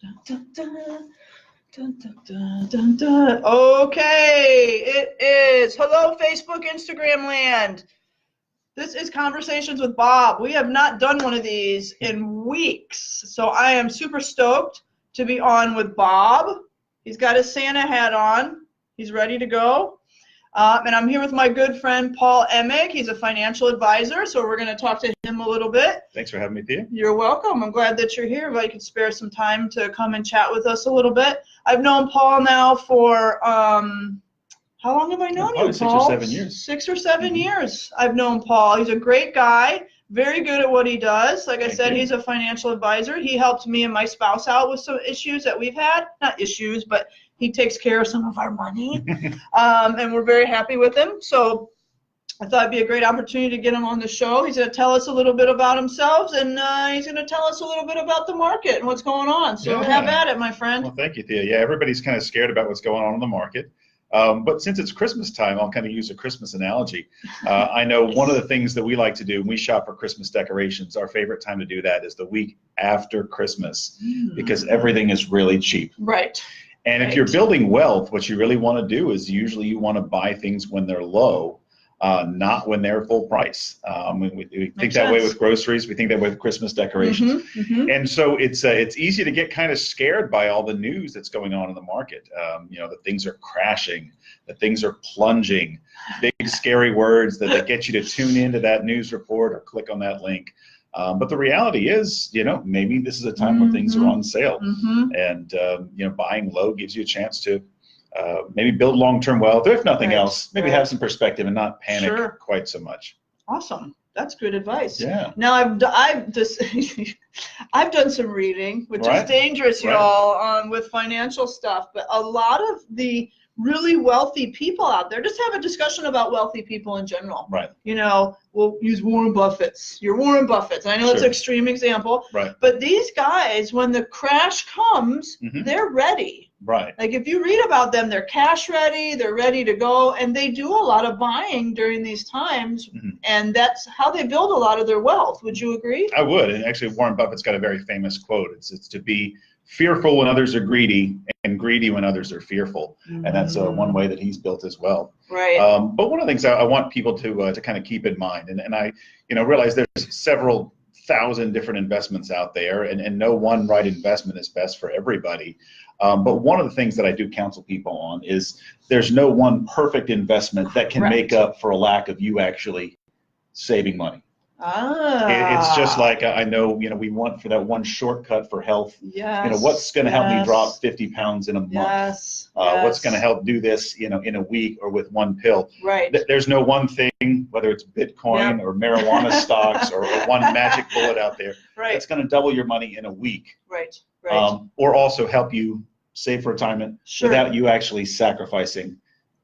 Dun, dun, dun. Dun, dun, dun, dun, dun. Okay, it is. Hello, Facebook, Instagram land. This is Conversations with Bob. We have not done one of these in weeks, so I am super stoked to be on with Bob. He's got his Santa hat on. He's ready to go. And I'm here with my good friend, Paul Emig. He's a financial advisor, so we're going to talk to him a little bit. Thanks for having me, Thea. You're welcome. I'm glad that you're here. If I could spare some time to come and chat with us a little bit. I've known Paul now for, how long have I known you, Paul? 6 or 7 years. 6 or 7 years I've known Paul. He's a great guy, very good at what he does. Like I said, he's a financial advisor. He helped me and my spouse out with some issues that we've had. Not issues, but he takes care of some of our money. And we're very happy with him. So I thought it'd be a great opportunity to get him on the show. He's going to tell us a little bit about himself, and he's going to tell us a little bit about the market and what's going on. So have at it, my friend. Well, thank you, Thea. Yeah, everybody's kind of scared about what's going on in the market. But since it's Christmas time, I'll kind of use a Christmas analogy. I know one of the things that we like to do when we shop for Christmas decorations, our favorite time to do that is the week after Christmas, because everything is really cheap. Right. And if you're building wealth, what you really want to do is usually you want to buy things when they're low, not when they're full price. We think that way with groceries. We think that way with Christmas decorations. And so it's easy to get kind of scared by all the news that's going on in the market. That things are crashing, that things are plunging, big scary words that get you to tune into that news report or click on that link. But the reality is, maybe this is a time where things are on sale, and buying low gives you a chance to maybe build long-term wealth, or if nothing else, maybe have some perspective and not panic quite so much. Awesome. That's good advice. Yeah. Now I've done some reading, which is dangerous, y'all, with financial stuff. But a lot of the really wealthy people out there, just have a discussion about wealthy people in general. Right. We'll use Warren Buffett's. You're Warren Buffett. I know it's an extreme example. Right. But these guys, when the crash comes, they're ready. Right. Like if you read about them, they're cash ready, they're ready to go, and they do a lot of buying during these times, and that's how they build a lot of their wealth. Would you agree? I would. And actually, Warren Buffett's got a very famous quote. It's to be fearful when others are greedy and greedy when others are fearful. And that's one way that he's built his wealth. Right. But one of the things I want people to kind of keep in mind, and I realize there's several thousand different investments out there, and no one right investment is best for everybody. But one of the things that I do counsel people on is there's no one perfect investment that can make up for a lack of you actually saving money. It's just like I know, we want for that one shortcut for health. Yes. What's going to help me drop 50 pounds in a month? Yes. What's going to help do this, in a week or with one pill? Right. There's no one thing, whether it's Bitcoin or marijuana stocks or one magic bullet out there that's going to double your money in a week. Right. Right. Or also help you save for retirement without you actually sacrificing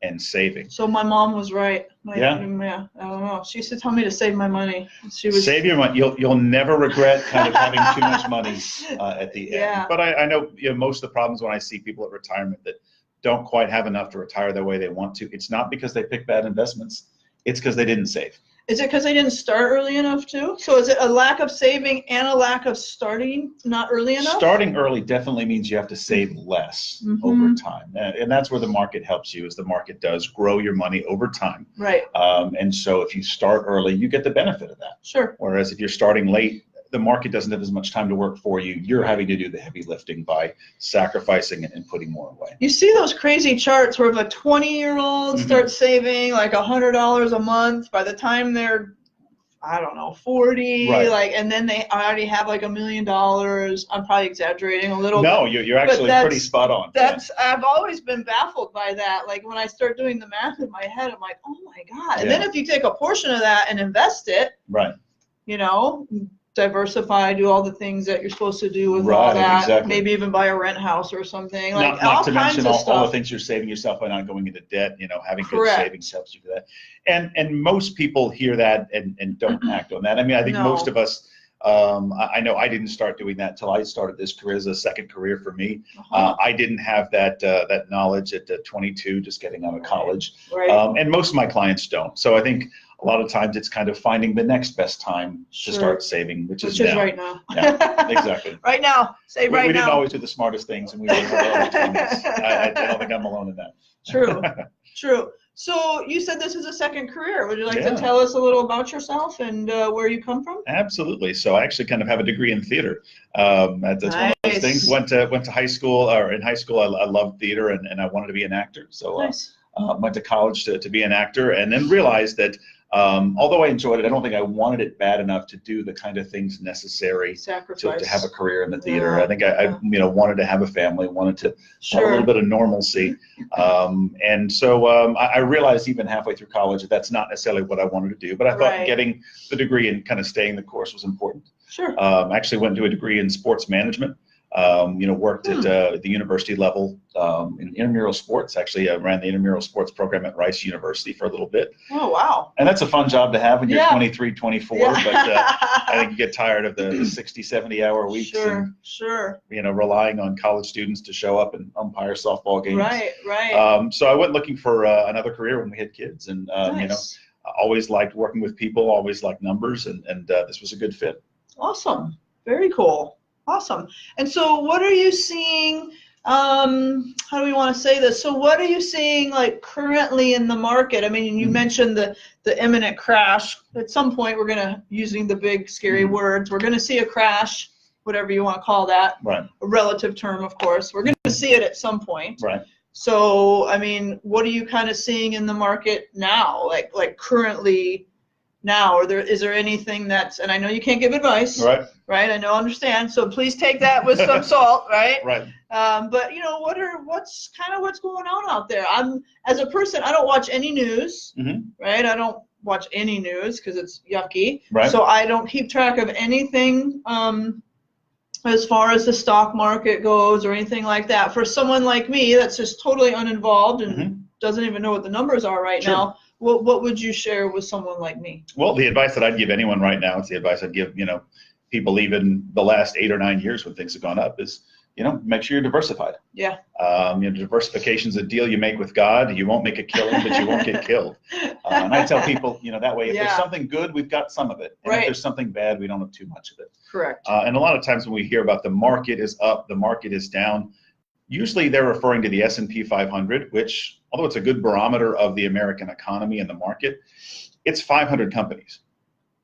and saving. So my mom was right. I don't know. She used to tell me to save my money. Save your money. You'll never regret kind of having too much money at the end. But I know, most of the problems when I see people at retirement that don't quite have enough to retire the way they want to, it's not because they picked bad investments. It's because they didn't save. Is it because they didn't start early enough too? So is it a lack of saving and a lack of starting not early enough? Starting early definitely means you have to save less over time. And that's where the market helps you, is the market does grow your money over time. Right. And so if you start early, you get the benefit of that. Sure. Whereas if you're starting late, the market doesn't have as much time to work for you. You're having to do the heavy lifting by sacrificing and putting more away. You see those crazy charts where if a 20-year-old starts saving like $100 a month, by the time they're, 40, and then they already have like $1 million. I'm probably exaggerating a little. No, you're actually pretty spot on. I've always been baffled by that. Like when I start doing the math in my head, I'm like, oh my God. And then if you take a portion of that and invest it, diversify, do all the things that you're supposed to do with all that. Maybe even buy a rent house or something. Like not to kinds mention of stuff. all the things you're saving yourself by not going into debt. Having good savings helps you for that. And most people hear that and don't act on that. I mean, I think most of us I know I didn't start doing that until I started this career as a second career for me. I didn't have that knowledge at 22, just getting out of college, and most of my clients don't. So I think a lot of times it's kind of finding the next best time to start saving, which is now. right now. Yeah, exactly. Right now. Save right now. We didn't always do the smartest things, and we were in our early 20s. I don't think I'm alone in that. True. True. So you said this is a second career. Would you like to tell us a little about yourself and where you come from? Absolutely. So I actually kind of have a degree in theater. That's one of those things. Went to high school, or in high school, I loved theater, and I wanted to be an actor. So went to college to be an actor, and then realized that although I enjoyed it, I don't think I wanted it bad enough to do the kind of things necessary to have a career in the theater. I think I wanted to have a family, wanted to have a little bit of normalcy. And so I realized even halfway through college that that's not necessarily what I wanted to do, but I thought getting the degree and kind of staying the course was important. I actually went to a degree in sports management. Worked at the university level in intramural sports. Actually, I ran the intramural sports program at Rice University for a little bit. Oh, wow. And that's a fun job to have when you're 23, 24, but I think you get tired of the 60, 70-hour weeks. Relying on college students to show up and umpire softball games. So I went looking for another career when we had kids, and I always liked working with people, always liked numbers, and this was a good fit. Awesome. Very cool. Awesome. And so what are you seeing, how do we want to say this? So what are you seeing like currently in the market? I mean, you mentioned the imminent crash. At some point, we're going to, using the big scary words, we're going to see a crash, whatever you want to call that. A relative term, of course. We're going to see it at some point. So, I mean, what are you kind of seeing in the market now, like currently now? Or is there anything that's, and I know you can't give advice, right? I know, understand. So please take that with some salt, right? But what's going on out there? As a person, I don't watch any news, right? I don't watch any news because it's yucky. So I don't keep track of anything as far as the stock market goes or anything like that. For someone like me that's just totally uninvolved and doesn't even know what the numbers are right now, what would you share with someone like me? Well, the advice that I'd give anyone right now, it's the advice I'd give, people even the last 8 or 9 years when things have gone up is, make sure you're diversified. Diversification is a deal you make with God. You won't make a killing, but you won't get killed. And I tell people, that way, if there's something good, we've got some of it. And if there's something bad, we don't have too much of it. And a lot of times when we hear about the market is up, the market is down, usually they're referring to the S&P 500, which, although it's a good barometer of the American economy and the market, it's 500 companies.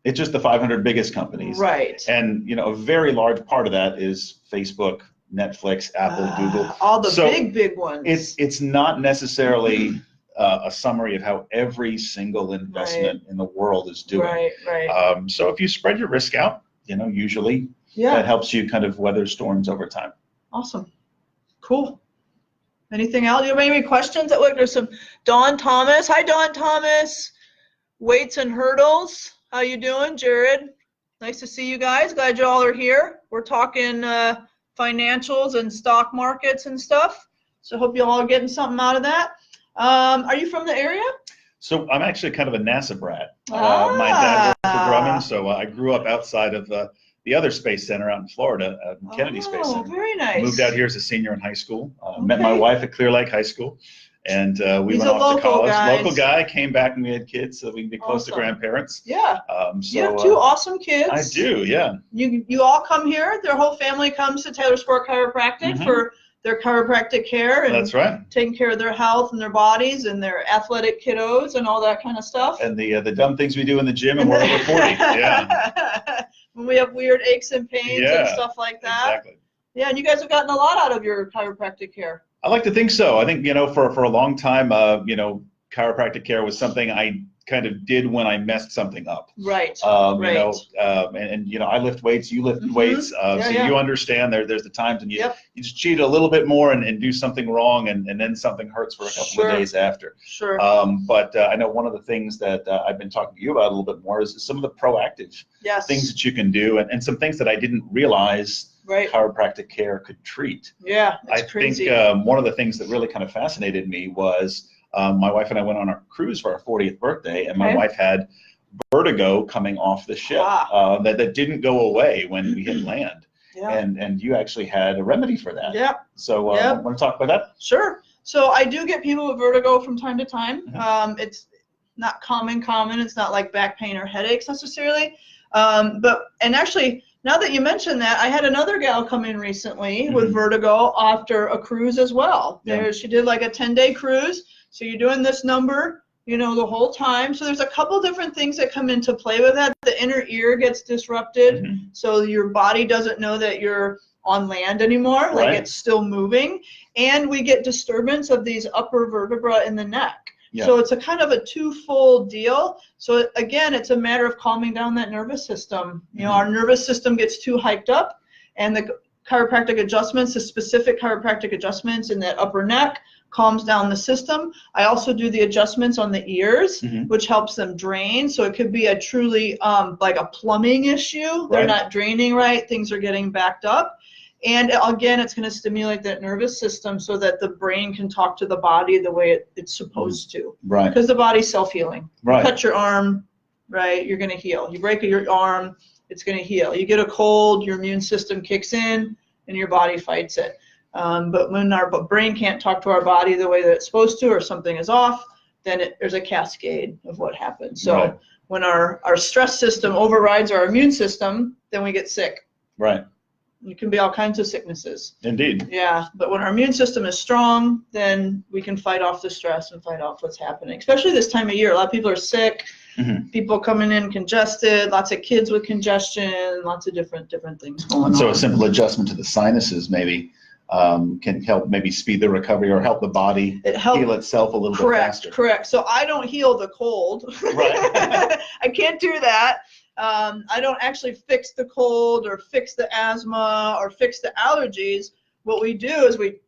It's just the 500 biggest companies. And, a very large part of that is Facebook, Netflix, Apple, Google. All the big ones. It's not necessarily a summary of how every single investment in the world is doing. So if you spread your risk out, usually that helps you kind of weather storms over time. Awesome. Cool. Anything else? Do you have any questions? Look, there's some Dawn Thomas. Hi, Dawn Thomas. Weights and hurdles. How you doing, Jared? Nice to see you guys. Glad you all are here. We're talking financials and stock markets and stuff. So hope you all are getting something out of that. Are you from the area? So I'm actually kind of a NASA brat. My dad worked for Grumman, so I grew up outside of the other space center out in Florida, Kennedy Space Center. Very nice. Moved out here as a senior in high school. Met my wife at Clear Lake High School, and we went off to college. Local guy, came back and we had kids so we can be close to grandparents. You have 2 awesome kids. I do, You all come here. Their whole family comes to Taylor Sport Chiropractic for their chiropractic care and taking care of their health and their bodies and their athletic kiddos and all that kind of stuff. And the dumb things we do in the gym and we're over 40. When we have weird aches and pains and stuff like that. And you guys have gotten a lot out of your chiropractic care. I like to think so. I think, for a long time, chiropractic care was something I kind of did when I messed something up. And I lift weights, you lift weights, so you understand there's the times when you just cheat a little bit more and do something wrong and then something hurts for a couple of days after. But I know one of the things that I've been talking to you about a little bit more is some of the proactive things that you can do and some things that I didn't realize chiropractic care could treat. I think one of the things that really kind of fascinated me was my wife and I went on a cruise for our 40th birthday, and my wife had vertigo coming off the ship that didn't go away when we hit land. Yeah. And you actually had a remedy for that. Yep. So want to talk about that? Sure. So I do get people with vertigo from time to time. It's not common. It's not like back pain or headaches necessarily. And actually, now that you mentioned that, I had another gal come in recently with vertigo after a cruise as well. She did like a 10-day cruise. So you're doing this number, you know, the whole time. So there's a couple different things that come into play with that. The inner ear gets disrupted. So your body doesn't know that you're on land anymore, like it's still moving. And we get disturbance of these upper vertebra in the neck. So it's a kind of a twofold deal. So again, it's a matter of calming down that nervous system. You know, our nervous system gets too hyped up, and the chiropractic adjustments, the specific chiropractic adjustments in that upper neck, calms down the system. I also do the adjustments on the ears, which helps them drain. So it could be a truly like a plumbing issue. They're not draining right. Things are getting backed up. And again, it's going to stimulate that nervous system so that the brain can talk to the body the way it's supposed to. Right. Because the body's self-healing. Right. You cut your arm, right, you're going to heal. You break your arm, it's going to heal. You get a cold, your immune system kicks in, and your body fights it. But when our brain can't talk to our body the way that it's supposed to, or something is off, then there's a cascade of what happens. So when our stress system overrides our immune system, then we get sick. Right. It can be all kinds of sicknesses. Indeed. Yeah, but when our immune system is strong, then we can fight off the stress and fight off what's happening. Especially this time of year, a lot of people are sick. People coming in congested, lots of kids with congestion, lots of different things going on. So a simple adjustment to the sinuses maybe can help maybe speed the recovery or help the body heal itself a little bit faster. Correct. So I don't heal the cold. Right. I can't do that. I don't actually fix the cold or fix the asthma or fix the allergies. What we do is we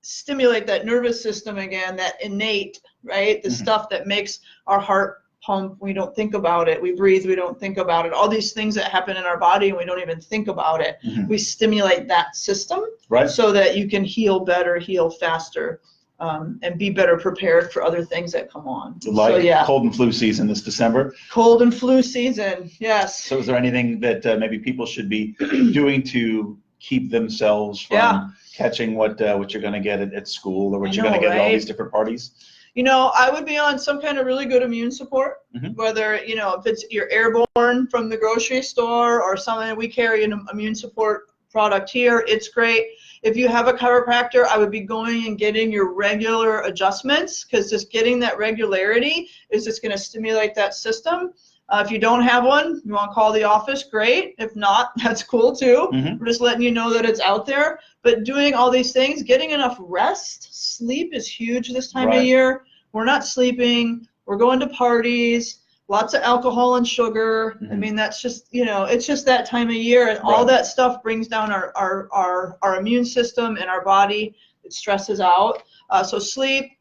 stimulate that nervous system again, that innate, right? The stuff that makes our heart pump. We don't think about it. We breathe. We don't think about it. All these things that happen in our body and we don't even think about it. We stimulate that system so that you can heal better, heal faster. And be better prepared for other things that come on. Cold and flu season this December. Cold and flu season, yes. So is there anything that maybe people should be doing to keep themselves from catching what you're going to get at school or what you're going to get at all these different parties? You know, I would be on some kind of really good immune support, whether, you know, if it's you're airborne from the grocery store or something. We carry an immune support product here. It's great. If you have a chiropractor, I would be going and getting your regular adjustments, because just getting that regularity is just going to stimulate that system. If you don't have one, you want to call the office, great. If not, that's cool too. We're just letting you know that it's out there. But doing all these things, getting enough rest, sleep is huge this time of year. We're not sleeping. We're going to parties. Lots of alcohol and sugar. I mean, that's just, you know, it's just that time of year, and all that stuff brings down our immune system and our body. It stresses out. So sleep,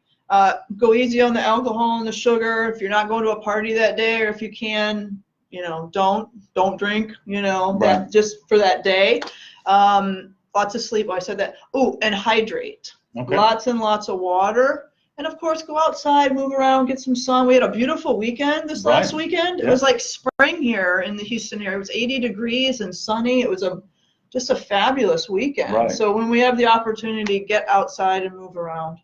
go easy on the alcohol and the sugar. If you're not going to a party that day, or if you can, you know, don't drink, you know, that just for that day. Lots of sleep. I said that. Oh, and hydrate. Lots and lots of water. And of course, go outside, move around, get some sun. We had a beautiful weekend this last weekend. It was like spring here in the Houston area. It was 80 degrees and sunny. It was just a fabulous weekend. So when we have the opportunity, get outside and move around.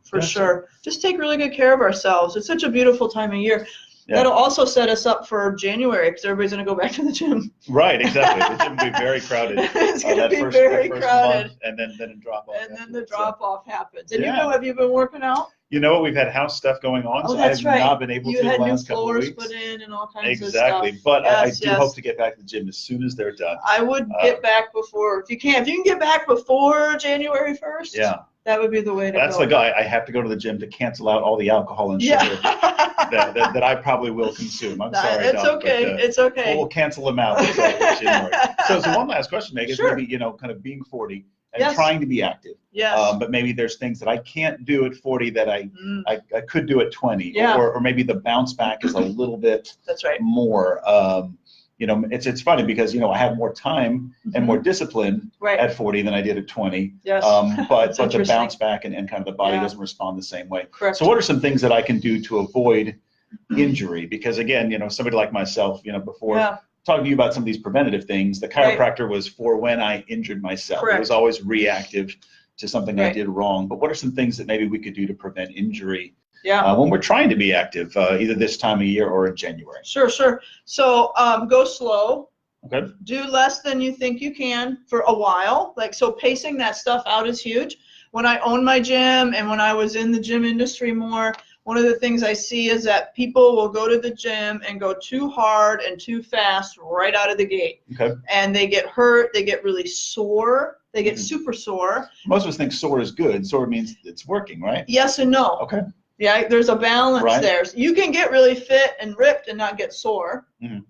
For sure. Just take really good care of ourselves. It's such a beautiful time of year. That'll also set us up for January, because everybody's going to go back to the gym. Right, exactly. The gym will be very crowded. It's going to be very crowded. Month, and then a drop off. And then the drop off happens. And you know, have you been working out? You know what? We've had house stuff going on, so I have not been able to the last couple of weeks. You had new floors put in and all kinds of stuff. Exactly, but I do hope to get back to the gym as soon as they're done. I would get back before, if you can get back before January 1st. That would be the way to go. That's the guy. I have to go to the gym to cancel out all the alcohol and sugar that I probably will consume. I'm sorry, it's Doc, okay. But, it's okay. We'll cancel them out. So one last question, Meg, is maybe, you know, kind of being 40 and trying to be active. But maybe there's things that I can't do at 40 that I could do at 20. Or maybe the bounce back is a little bit more. You know, it's funny because, you know, I have more time and more discipline at 40 than I did at 20. But the bounce back and kind of the body doesn't respond the same way. So what are some things that I can do to avoid injury, because again, somebody like myself, before Yeah. talking to you about some of these preventative things, the chiropractor was for when I injured myself. Correct. It was always reactive to something I Right. did wrong. But what are some things that maybe we could do to prevent injury Yeah. when we're trying to be active, either this time of year or in January? Sure. So go slow. Okay. Do less than you think you can for a while. So pacing that stuff out is huge. When I owned my gym and when I was in the gym industry more, one of the things I see is that people will go to the gym and go too hard and too fast right out of the gate. Okay. And they get hurt, they get really sore, they get super sore. Most of us think sore is good. Sore means it's working, right? Yes and no. Okay. Yeah, there's a balance there. So you can get really fit and ripped and not get sore,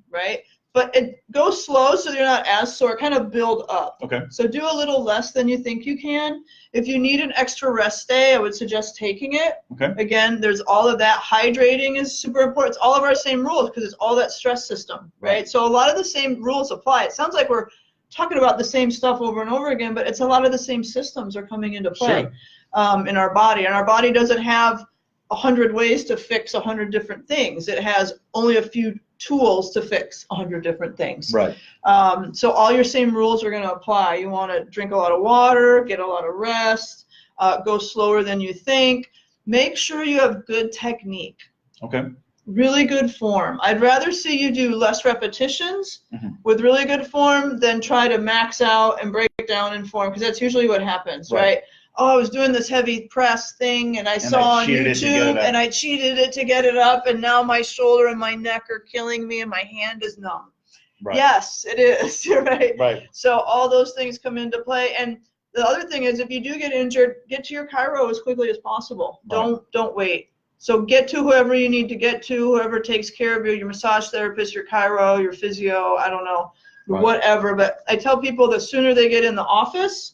right? But go slow so you're not as sore. Kind of build up. Okay. So do a little less than you think you can. If you need an extra rest day, I would suggest taking it. Okay. Again, there's all of that. Hydrating is super important. It's all of our same rules because it's all that stress system, right? So a lot of the same rules apply. It sounds like we're talking about the same stuff over and over again, but it's a lot of the same systems are coming into play in our body. And our body doesn't have 100 ways to fix 100 different things. It has only a few tools to fix 100 different things. Right. So all your same rules are going to apply. You want to drink a lot of water, get a lot of rest, go slower than you think. Make sure you have good technique. Okay. Really good form. I'd rather see you do less repetitions with really good form than try to max out and break down in form, because that's usually what happens, right? Oh, I was doing this heavy press thing and I saw on YouTube and I cheated it to get it up, and now my shoulder and my neck are killing me and my hand is numb. Right. Yes, it is. Right. Right. So all those things come into play. And the other thing is, if you do get injured, get to your chiro as quickly as possible. Right. Don't wait. So get to whoever you need to get to, whoever takes care of you, your massage therapist, your chiro, your physio, I don't know, whatever. But I tell people the sooner they get in the office,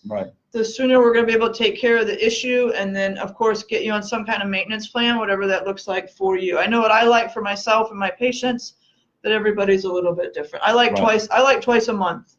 the sooner we're going to be able to take care of the issue, and then, of course, get you on some kind of maintenance plan, whatever that looks like for you. I know what I like for myself and my patients, but everybody's a little bit different. I like twice a month.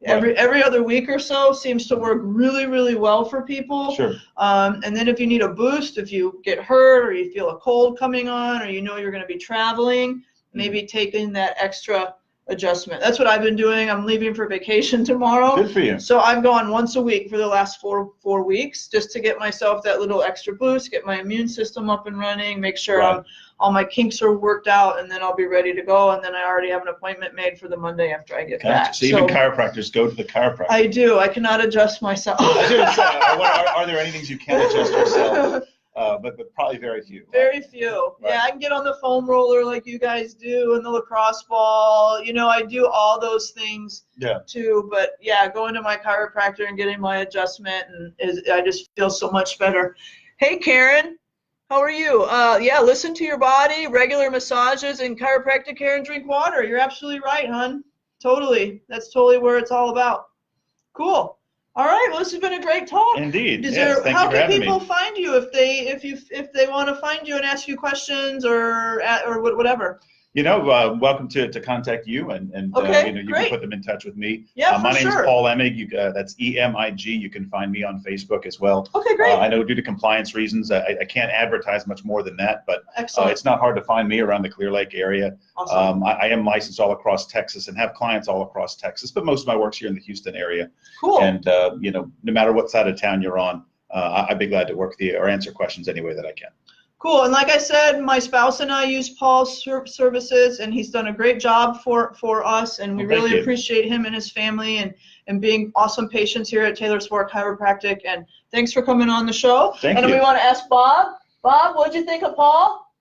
Every other week or so seems to work really, really well for people. Sure. And then if you need a boost, if you get hurt or you feel a cold coming on, or you're going to be traveling, maybe taking that extra adjustment. That's what I've been doing. I'm leaving for vacation tomorrow. Good for you. So I've gone once a week for the last four weeks, just to get myself that little extra boost, get my immune system up and running, make sure all my kinks are worked out, and then I'll be ready to go. And then I already have an appointment made for the Monday after I get back. So even chiropractors go to the chiropractor. I do. I cannot adjust myself. Are there any things you can adjust yourself? But probably very few. Very few. Right. Yeah, I can get on the foam roller like you guys do, and the lacrosse ball. I do all those things too. But yeah, going to my chiropractor and getting my adjustment, and I just feel so much better. Hey, Karen, how are you? Yeah, listen to your body, regular massages, and chiropractic care, and drink water. You're absolutely right, hon. Totally. That's totally where it's all about. Cool. All right. Well, this has been a great talk. Indeed. How can people find you if they want to find you and ask you questions or whatever? Welcome to contact you, and you can put them in touch with me. Yeah, my name's Paul Emig. That's EMIG. You can find me on Facebook as well. Okay, great. I know due to compliance reasons, I can't advertise much more than that, but it's not hard to find me around the Clear Lake area. Awesome. I am licensed all across Texas and have clients all across Texas, but most of my work's here in the Houston area. Cool. And no matter what side of town you're on, I'd be glad to work with you or answer questions any way that I can. Cool. And like I said, my spouse and I use Paul's services, and he's done a great job for us, and we really appreciate him and his family and being awesome patients here at Taylor Sport Chiropractic. And thanks for coming on the show. Thank you. And we want to ask Bob. Bob, what'd you think of Paul?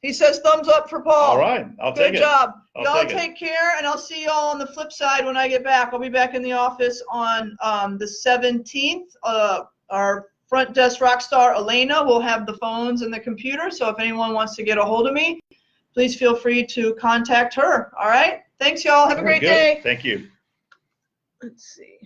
He says thumbs up for Paul. All right. I'll take it. Good job. Y'all take care, and I'll see y'all on the flip side when I get back. I'll be back in the office on the 17th. Our front desk rock star Elena will have the phones and the computer, so if anyone wants to get a hold of me, please feel free to contact her. All right? Thanks, y'all. Have a great day. Thank you. Let's see.